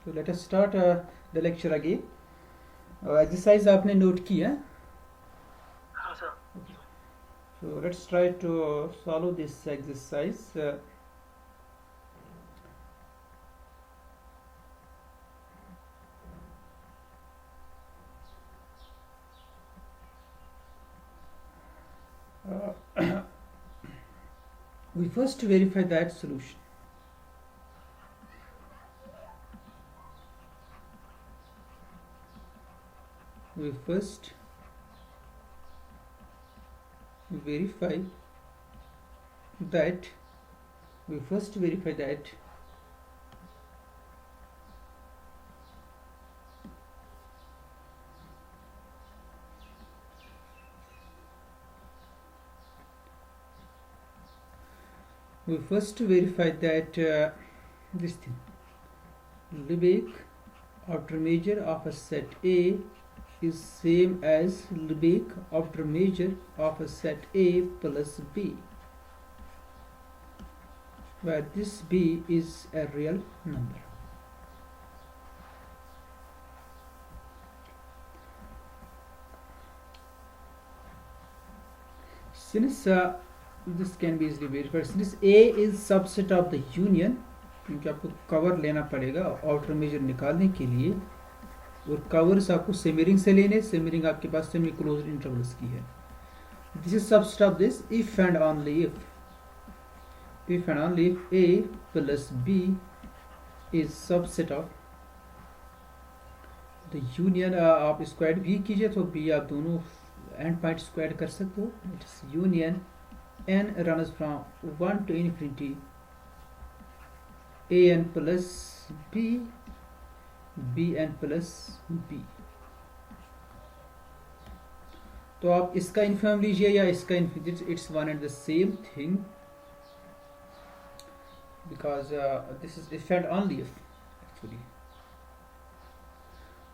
So let us start the lecture again. Exercise आपने note की है? हाँ sir. Okay. So let's try to solve this exercise. We first verify that solution. We first verify that this thing, Lebesgue outer measure of a set A is same as Lebesgue outer measure of a set A plus B, where this B is a real number. Since this can be easily verified, since A is subset of the union, क्योंकि आपको cover लेना पड़ेगा outer major निकालने के लिए, और covers आपको सेमिरिंग से लेने, सेमिरिंग आपके पास सेमी क्लोज्ड इंटरवल्स की है. This is subset of this if and only if and only if A plus B is subset of the union. आप स्क्वायर भी कीजिए तो B आप दोनों एंड पॉइंट स्क्वायर कर सकते हो. It's union n runs from 1 to infinity an plus b, bn plus b. तो आप इसका इन्फिनिम लीजिए या इसका infimum, it's one and the same thing, because this is if and only if actually.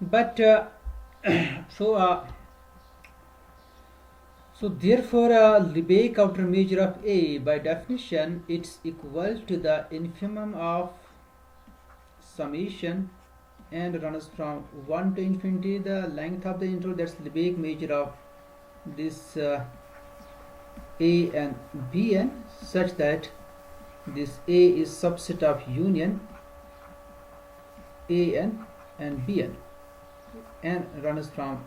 But so therefore Lebesgue outer measure of A, by definition it's equal to the infimum of summation and runs from 1 to infinity the length of the interval. That's Lebesgue measure of this A and Bn, such that this A is subset of union An and Bn, and runs from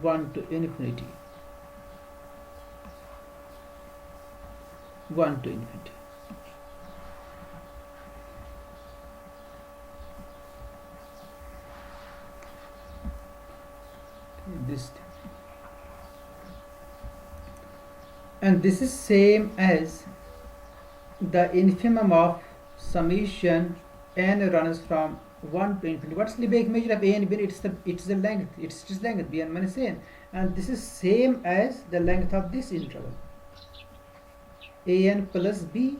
1 to infinity. 1 to infinity. This thing. And this is same as the infimum of summation n runs from 1 to infinity. What's Lebesgue measure of A and B? It's the length. It's just length Bn minus n, and this is same as the length of this interval an plus b,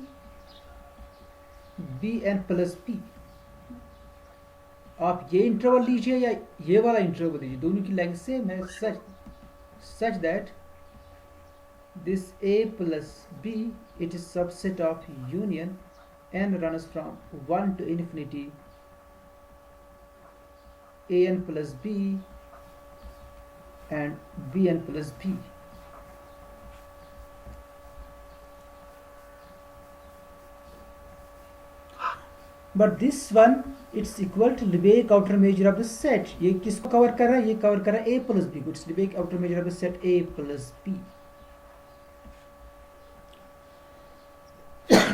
bn plus b. आप ये interval लीजिए या ये वाला interval लीजिए, दोनों की length same है, such that this a plus b, it is subset of union n runs from 1 to infinity an plus b and bn plus b. But this one it's equal to Lebesgue outer measure of the set. ये किसको cover कर रहा है? ये cover कर रहा है a plus b. It's Lebesgue outer measure of the set a plus b.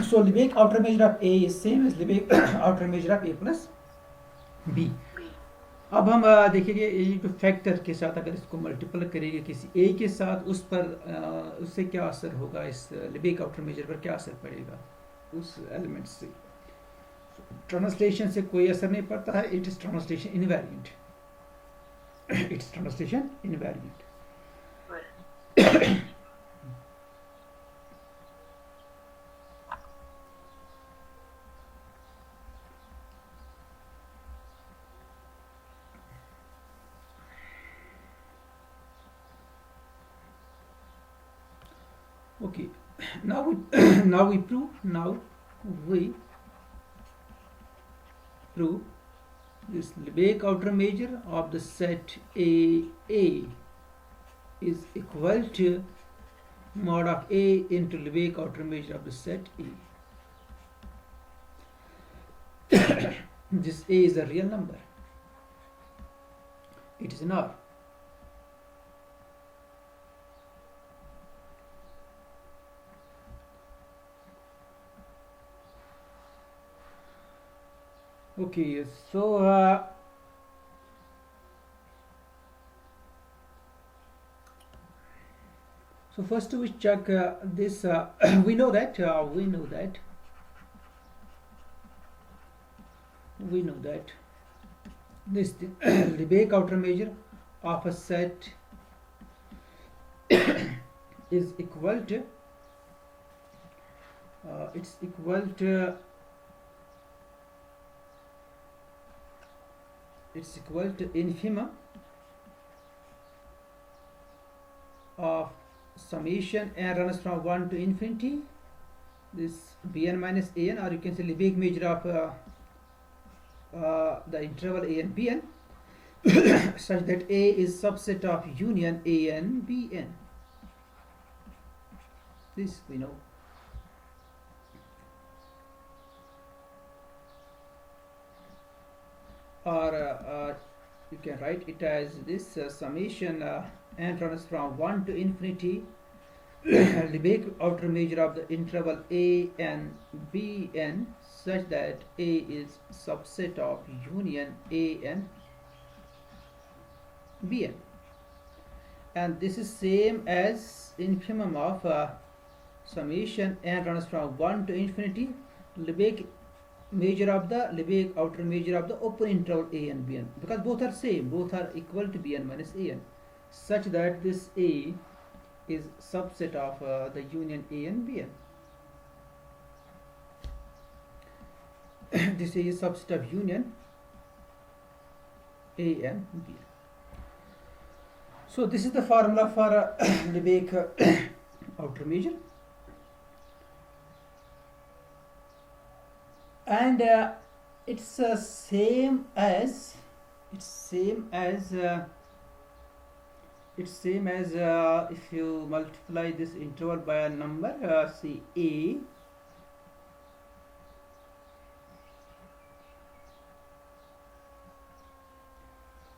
So Lebesgue outer measure of a is same as Lebesgue outer measure of a plus b. अब हम देखेंगे एक फैक्टर के साथ अगर इसको मल्टीपल करेंगे किसी a के साथ, उस पर उससे क्या असर होगा, इस Lebesgue outer measure पर क्या असर पड़ेगा उस एलिमेंट से. ट्रांसलेशन से कोई असर नहीं पड़ता है. It is translation invariant. It's translation invariant. Okay, now we prove this Lebesgue outer measure of the set A is equal to mod of A into Lebesgue outer measure of the set A. This A is a real number. It is an R. Okay, so first we check this. We know that this Lebesgue outer measure of a set is equal to it's equal to infimum of summation n runs from 1 to infinity this bn minus an, or you can say Lebesgue measure of the interval a and bn such that a is subset of union a and bn. This we know. Or you can write it as this summation n runs from 1 to infinity Lebesgue outer measure of the interval a and bn such that a is subset of union a and bn, and this is same as infimum of summation n runs from 1 to infinity Lebesgue measure of the Lebesgue outer measure of the open interval a and bn, because both are same, both are equal to bn minus an, such that this a is subset of the union a and bn. This a is subset of union a and bn. So this is the formula for Lebesgue outer measure, and it's same as if you multiply this interval by a number, say a,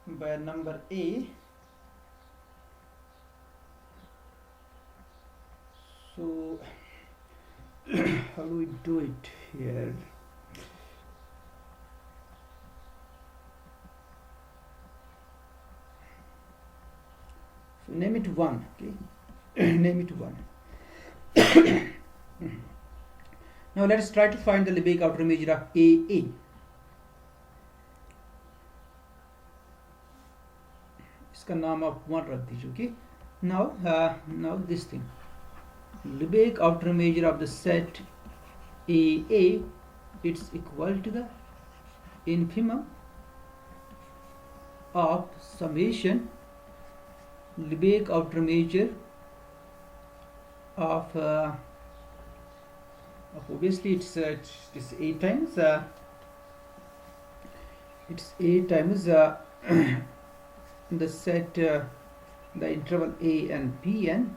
by a number a. So how do we do it here? So name it 1, okay? Name it 1. Now let us try to find the Lebesgue outer measure of AA. इसका नाम आप 1 रख दीजिए, okay? Now this thing, Lebesgue outer measure of the set AA, it's equal to the infimum of summation Lebesgue outer measure of obviously it's a times the set the interval a and bn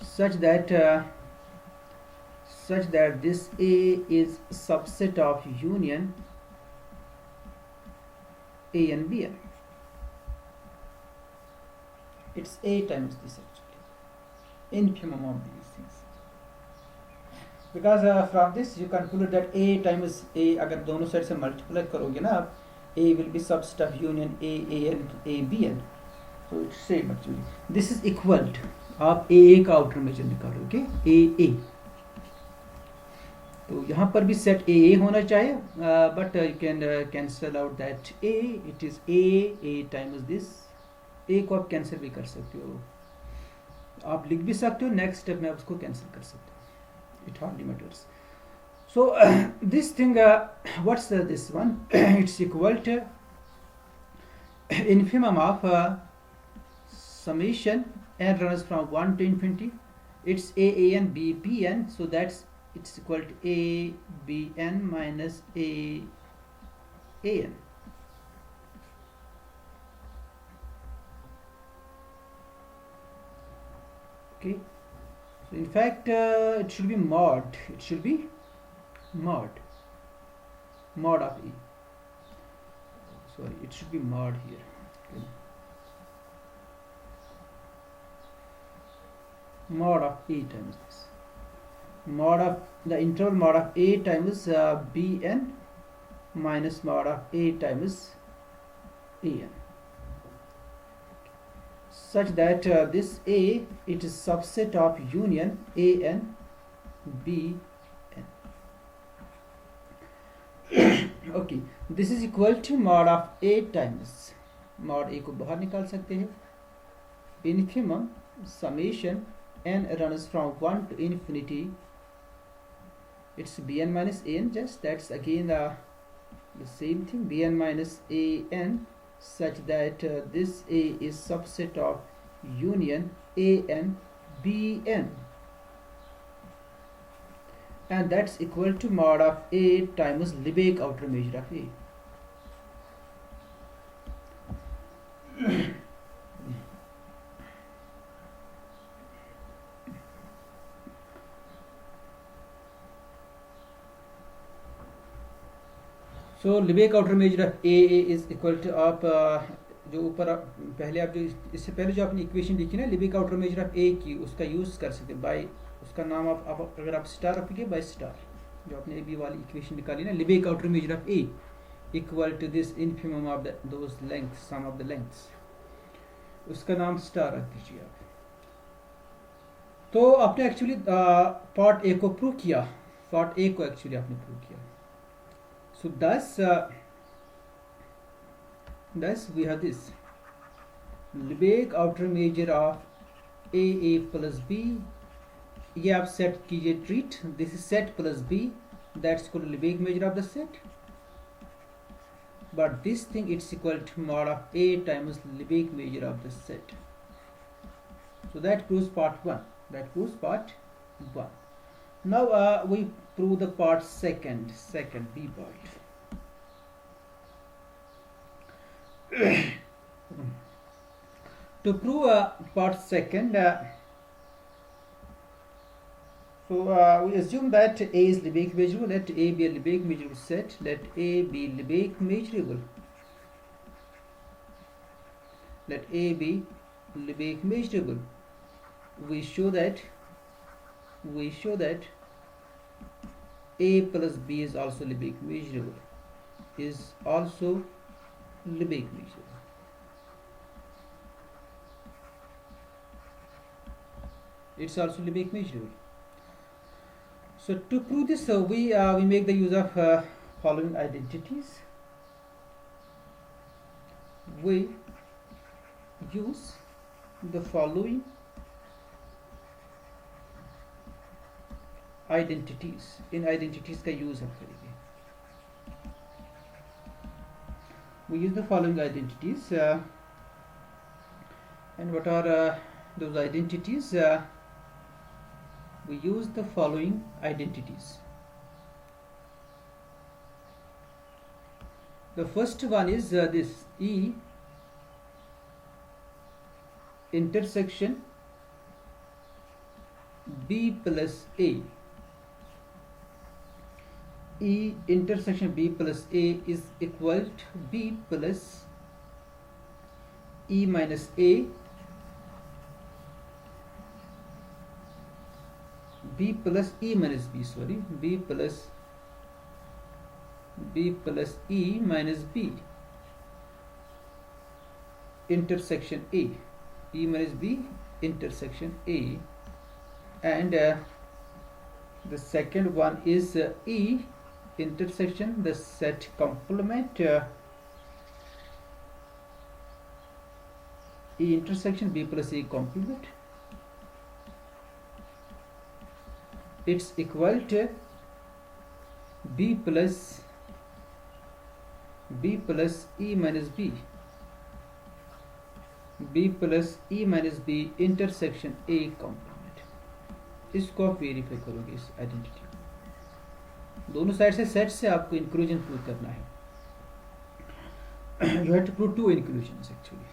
such that this a is subset of union a and bn. It's a times this actually, infimum of these things, because from this you conclude that a times a, अगर दोनों side से multiply करोगे ना आप, a will be subset of union a and a bn, so it's same actually. This is equal to, आप a का outer major निकालोगे a, तो यहाँ पर भी सेट a होना चाहिए, but you can cancel out that a, it is a times this. ए को आप कैंसिल भी कर सकते हो, आप लिख भी सकते हो, नेक्स्ट स्टेप में आप उसको कैंसिल कर सकते हो, it hardly matters. So this thing what's this one, it's equal to infimum of summation n runs from 1 to infinity, it's a and b bn, so that's it's equal to a bn minus a an. Okay, so in fact it should be mod. It should be mod of a. Sorry, it should be mod here. Okay. Mod of a times this. Mod of the interval mod of a times bn minus mod of a times an, such that this a, it is subset of union an bn. Okay, this is equal to mod of a times, mod a को बाहर निकाल सकते हैं, infimum summation n runs from 1 to infinity. It's bn minus an, just that's again the same thing, bn minus an, such that this a is subset of union an bn, and that's equal to mod of a times Lebesgue outer measure of a. So Lebesgue outer measure of a is equal to, आप जो ऊपर पहले आप जो इससे पहले जो आपने इक्वेशन लिखी ना Lebesgue outer measure of a की, उसका यूज कर सकते बाय, उसका नाम आप अगर आप स्टार रखोगे बाय स्टार, जो आपने अभी वाली इक्वेशन निकाली ना Lebesgue outer measure of a equal to this infimum of those lengths, sum of the lengths, उसका नाम स्टार रख दीजिए आप. तो आपने एक्चुअली पार्ट ए को प्रूव किया, पार्ट ए को एक्चुअली आपने प्रूव किया. So thus we have this Lebesgue outer measure of a plus b. ये आप सेट कीजिए, treat this is set plus B, that's equal to Lebesgue measure of the set, but this thing it's equal to mod of a times Lebesgue measure of the set. So that proves part 1. That proves part 1. Now we prove the part second b part. To prove part second, so we assume that a is Lebesgue measurable. Let a be a Lebesgue measurable set. Let a be Lebesgue measurable. Let a be Lebesgue measurable. We show that a plus b is also Lebesgue measurable. Is also Lebesgue measurable. It's also Lebesgue measurable. So to prove this, we make the use of following identities. We use the following identities. In identities का use हम करेंगे. We use the following identities, and what are those identities? We use the following identities. The first one is this E intersection B plus A. E intersection B plus A is equal to B plus E minus A, B plus E minus B, sorry, B plus E minus B intersection A, E minus B intersection A, and the second one is E intersection the set complement E intersection B plus E complement. It's equal to B plus E minus B, B plus E minus B intersection A complement. इसको आप verify करोगे, इस identity दोनों side से set से आपको inclusion prove करना है. you have to prove two inclusions actually.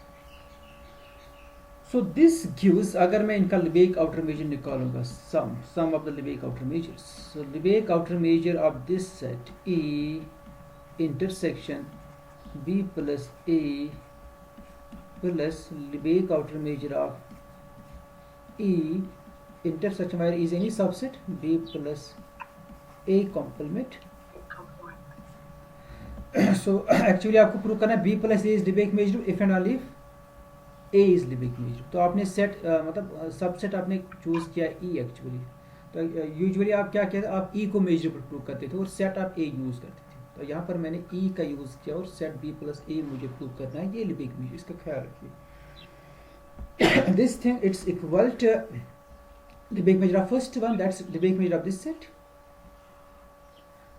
So this gives, अगर मैं इनका Lebesgue outer measure निकालूंगा, sum of the Lebesgue outer measures. So Lebesgue outer measure of this set E intersection B plus A plus Lebesgue outer measure of E intersection where is any subset B plus A complement. So actually आपको prove करना है B plus A is Lebesgue measure if and only if A is Lebesgue measure. तो आपने set मतलब subset आपने choose किया E actually. तो usually आप क्या कहते हैं, आप E को मेजरेबल प्रूव करते थे और सेट आप A यूज करते थे. तो यहाँ पर मैंने E का यूज किया और सेट B plus A मुझे प्रूव करना है, ये Lebesgue measure, इसका ख्याल रखिए. This thing it's equal to Lebesgue measure of first one, that's Lebesgue measure of this set.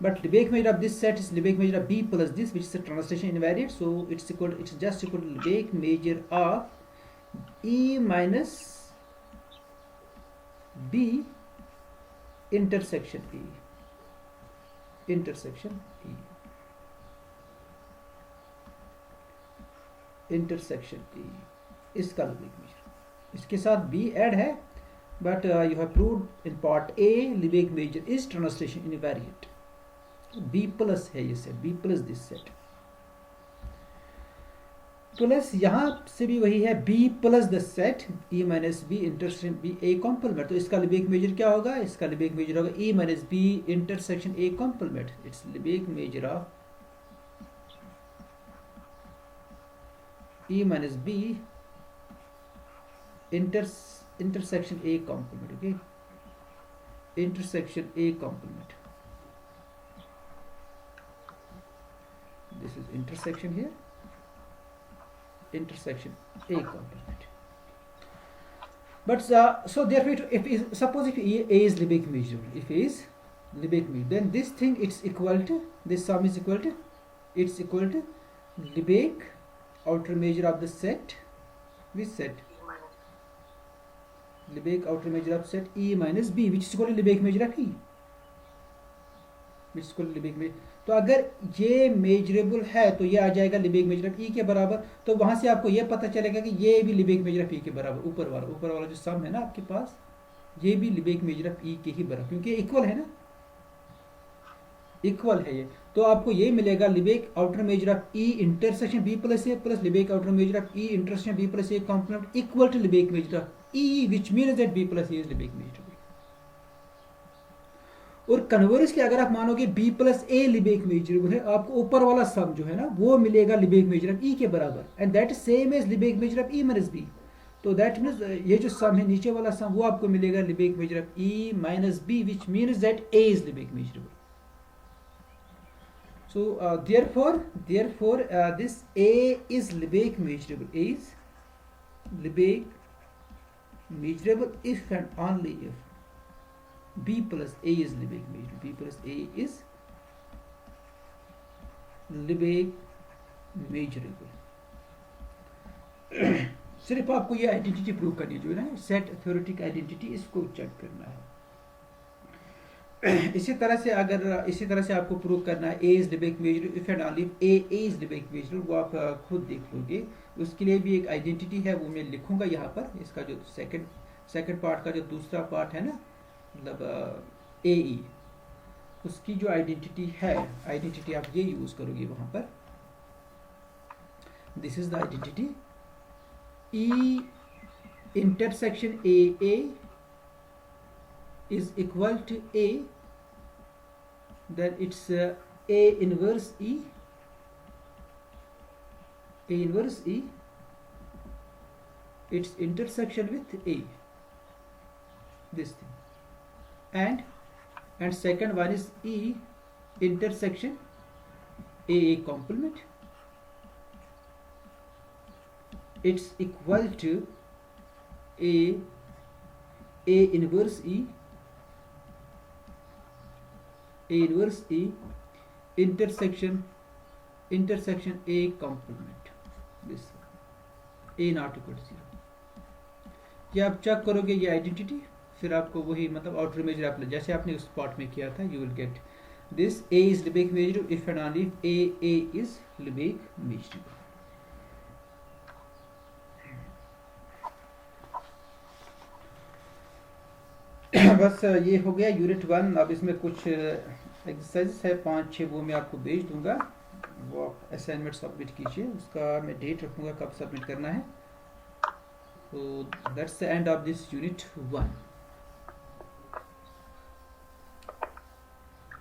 But Lebesgue measure of this set is Lebesgue measure of B plus this, which is a translation invariant. So it's just equal to Lebesgue measure of E minus B intersection E. Intersection E. Intersection E. इसका Lebesgue measure. इसके साथ B add है, but you have proved in part A Lebesgue measure is translation invariant. B plus है ये set, B plus this set plus यहाँ से भी वही है B plus the set E minus B intersection B A complement. तो इसका Lebesgue measure क्या होगा, इसका Lebesgue measure होगा E minus B intersection A complement. It's Lebesgue measure of E minus B intersection A complement. Okay, intersection A complement. This is intersection here, intersection A complement. But so therefore, suppose if A is Lebesgue measure, if A is Lebesgue measure, then this thing it's equal to, this sum is equal to, it's equal to Lebesgue outer measure of the set, which set? Lebesgue outer measure of set E minus B, which is equal to Lebesgue measure of E, which is equal to Lebesgue measure. तो अगर ये measurable है तो ये आ जाएगा Lebesgue measure of E के बराबर. तो वहां से आपको ये पता चलेगा कि ये भी Lebesgue measure of E के बराबर, ऊपर वाला जो सम है ना आपके पास, ये भी Lebesgue measure of E के ही बराबर, क्योंकि इक्वल है ना, इक्वल है ये. तो आपको ये मिलेगा Lebesgue outer measure of E intersection B plus A plus Lebesgue outer measure of E intersection B plus A complement equal to Lebesgue measure of E, which means that B plus A is Lebesgue measure of E. और conversely अगर आप मानोगे B plus A Lebesgue measurable है, आपको ऊपर वाला सम जो है ना वो मिलेगा Lebesgue measure of E के बराबर, and that same as Lebesgue measure of E minus B. तो दैट मीन्स ये जो सम है नीचे वाला सम वो आपको मिलेगा Lebesgue measure of E minus B, which means that A is Lebesgue measurable. So therefore this A is Lebesgue measurable, A is Lebesgue measurable if and only if B plus A is Lebesgue measure. B plus A is Lebesgue measurable. सिर्फ आपको ये identity prove करनी है, जो है ना set theoretic identity, इसको check करना है. इसी तरह से आपको प्रूव करना है A is Lebesgue measure if and only if A is Lebesgue measure, वो आप खुद देख लोगे. उसके लिए भी एक आइडेंटिटी है, वो मैं लिखूंगा यहाँ पर. इसका जो सेकंड पार्ट का जो दूसरा पार्ट है ना, मतलब AE, उसकी जो आइडेंटिटी है, आइडेंटिटी आप ये यूज करोगे वहां पर. This is the identity E intersection AA is equal to A, then it's A inverse E, its intersection with A, this thing. And second one is E intersection AA complement, it's equal to A inverse E intersection A complement, this A not equal to 0. ये आप check करोगे ये identity, फिर आपको वही मतलब outer major आप जैसे आपने उस पार्ट में किया था, you will get this A is Lebesgue measure if and only if A is Lebesgue measurable. बस ये हो गया यूनिट 1। अब इसमें कुछ एक्सरसाइज है 5-6, वो मैं आपको भेज दूंगा, वो आप असाइनमेंट सबमिट कीजिए, उसका मैं डेट रखूँगा कब सबमिट करना है। तो that's the end of this unit 1।